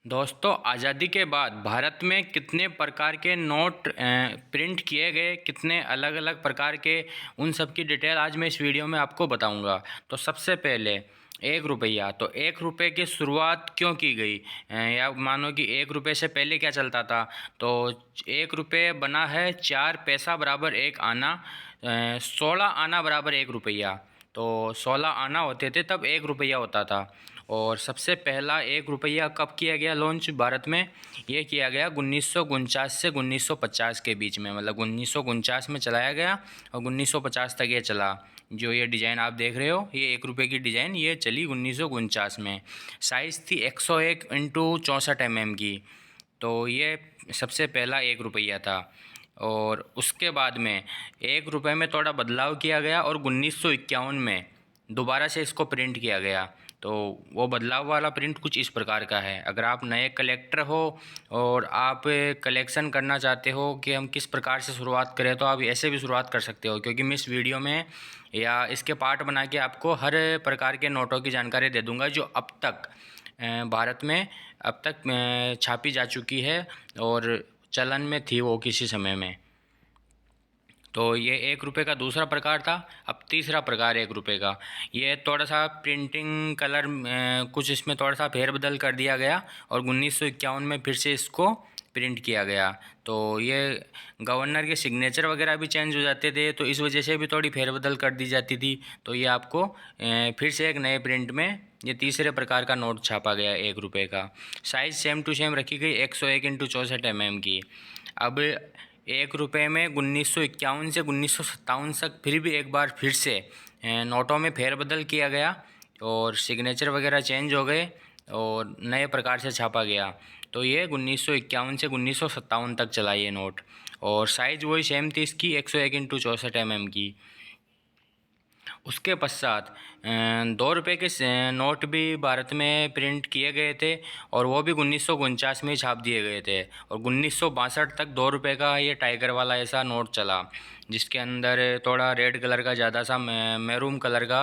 दोस्तों, आज़ादी के बाद भारत में कितने प्रकार के नोट प्रिंट किए गए, कितने अलग अलग प्रकार के, उन सब की डिटेल आज मैं इस वीडियो में आपको बताऊंगा। तो सबसे पहले 1 रुपया। तो 1 रुपये की शुरुआत क्यों की गई, या मानो कि 1 रुपये से पहले क्या चलता था। तो 1 रुपये बना है 4 पैसा बराबर 1 आना, 16 आना बराबर 1 रुपया। तो 16 आना होते थे तब 1 रुपया होता था। और सबसे पहला 1 रुपया कब किया गया लॉन्च भारत में, ये किया गया 1949 से 1950 के बीच में, मतलब 1949 में चलाया गया और 1950 तक ये चला। जो ये डिज़ाइन आप देख रहे हो, ये 1 रुपये की डिज़ाइन ये चली 1949 में। साइज़ थी 101 इंटू 64 mm की। तो ये सबसे पहला 1 रुपया था। और उसके बाद में 1 रुपये में थोड़ा बदलाव किया गया और 1951 में दोबारा से इसको प्रिंट किया गया। तो वो बदलाव वाला प्रिंट कुछ इस प्रकार का है। अगर आप नए कलेक्टर हो और आप कलेक्शन करना चाहते हो कि हम किस प्रकार से शुरुआत करें, तो आप ऐसे भी शुरुआत कर सकते हो, क्योंकि मैं इस वीडियो में या इसके पार्ट बना के आपको हर प्रकार के नोटों की जानकारी दे दूंगा जो अब तक भारत में अब तक छापी जा चुकी है और चलन में थी वो किसी समय में। तो ये 1 रुपये का दूसरा प्रकार था। अब तीसरा प्रकार 1 रुपये का, ये थोड़ा सा प्रिंटिंग कलर कुछ इसमें थोड़ा सा फेरबदल कर दिया गया और 1951 में फिर से इसको प्रिंट किया गया। तो ये गवर्नर के सिग्नेचर वगैरह भी चेंज हो जाते थे, तो इस वजह से भी थोड़ी फेरबदल कर दी जाती थी। तो ये आपको फिर से एक नए प्रिंट में ये तीसरे प्रकार का नोट छापा गया 1 रुपये का। साइज़ सेम टू सेम रखी गई 101 इंटू 64 mm की। अब 1 रुपये में 1951 से 1957 तक फिर भी एक बार फिर से नोटों में फेरबदल किया गया और सिग्नेचर वगैरह चेंज हो गए और नए प्रकार से छापा गया। तो ये 1951 से 1957 तक चला ये नोट। और साइज़ वही सेम थी इसकी 101 इंटू 64 mm की। उसके पश्चात 2 रुपये के नोट भी भारत में प्रिंट किए गए थे और वो भी 1949 में छाप दिए गए थे। और 1962 तक 2 रुपये का ये टाइगर वाला ऐसा नोट चला, जिसके अंदर थोड़ा रेड कलर का ज़्यादा सा मैरून कलर का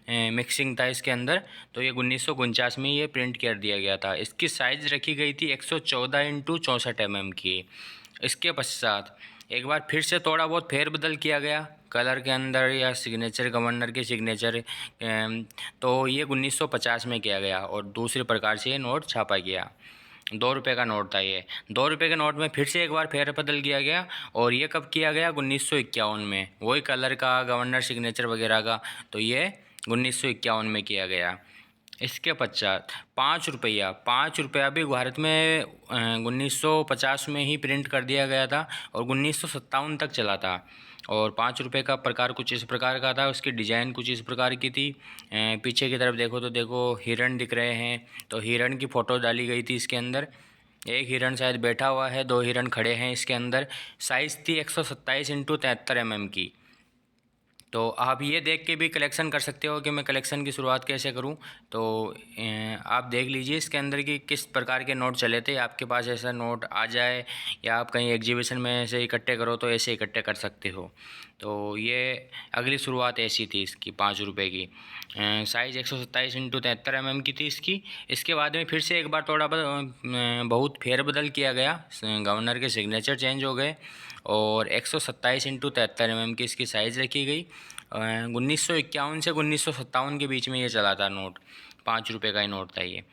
मिक्सिंग था इसके अंदर। तो ये 1949 में ये प्रिंट कर दिया गया था। इसकी साइज़ रखी गई थी 114 इंटू 64 mm की। इसके पश्चात एक बार फिर से थोड़ा बहुत फेरबदल किया गया कलर के अंदर या सिग्नेचर, गवर्नर के सिग्नेचर। तो ये 1950 में किया गया और दूसरे प्रकार से ये नोट छापा गया। 2 रुपये का नोट था ये। 2 रुपये के नोट में फिर से एक बार फेरबदल किया गया और ये कब किया गया, 1951 में, वही कलर का, गवर्नर सिग्नेचर वगैरह का। तो ये 1951 में किया गया। इसके पश्चात 5 रुपया। 5 रुपया भी भारत में 1950 में ही प्रिंट कर दिया गया था और 1957 तक चला था। और 5 रुपये का प्रकार कुछ इस प्रकार का था, उसकी डिज़ाइन कुछ इस प्रकार की थी। पीछे की तरफ देखो तो देखो हिरण दिख रहे हैं, तो हिरण की फ़ोटो डाली गई थी इसके अंदर। एक हिरण शायद बैठा हुआ है, 2 हिरण खड़े हैं इसके अंदर। साइज़ थी 127 इंटू 73 mm की। तो आप ये देख के भी कलेक्शन कर सकते हो कि मैं कलेक्शन की शुरुआत कैसे करूं। तो आप देख लीजिए इसके अंदर कि किस प्रकार के नोट चले थे। आपके पास ऐसा नोट आ जाए या आप कहीं एग्जीबिशन में से इकट्ठे करो तो ऐसे इकट्ठे कर सकते हो। तो ये अगली शुरुआत ऐसी थी इसकी 5 रुपये की। साइज़ 127 इंटू 73 mm की थी इसकी। इसके बाद में फिर से एक बार थोड़ा बहुत फेरबदल किया गया, गवर्नर के सिग्नेचर चेंज हो गए और 127 इंटू 73 mm की इसकी साइज़ रखी गई। 1951 से 1957 के बीच में ये चला था नोट। 5 रुपये का ही नोट था ये।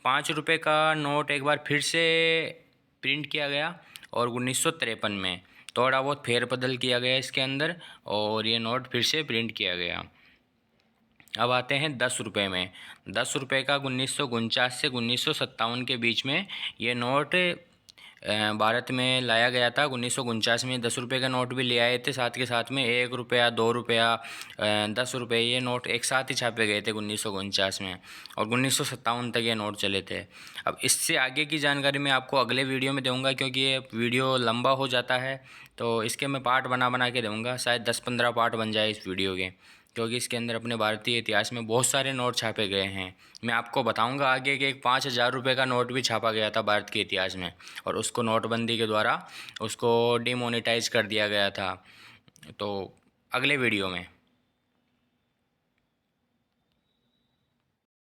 5 रुपये का नोट एक बार फिर से प्रिंट किया गया और 1953 में थोड़ा बहुत फेरबदल किया गया इसके अंदर और ये नोट फिर से प्रिंट किया गया। अब आते हैं 10 रुपये में। 10 रुपये का 1949 से 1957 के बीच में ये नोट भारत में लाया गया था। 1949 में 10 रुपये का नोट भी ले आए थे, साथ के साथ में 1 रुपया, 2 रुपया, 10 रुपये, ये नोट एक साथ ही छापे गए थे 1949 में और 1957 तक ये नोट चले थे। अब इससे आगे की जानकारी मैं आपको अगले वीडियो में दूंगा, क्योंकि ये वीडियो लंबा हो जाता है। तो इसके मैं पार्ट बना बना के दूंगा, शायद 10-15 पार्ट बन जाए इस वीडियो के, क्योंकि इसके अंदर अपने भारतीय इतिहास में बहुत सारे नोट छापे गए हैं। मैं आपको बताऊंगा आगे कि एक 5000 रुपये का नोट भी छापा गया था भारत के इतिहास में और उसको नोटबंदी के द्वारा उसको डिमोनेटाइज कर दिया गया था। तो अगले वीडियो में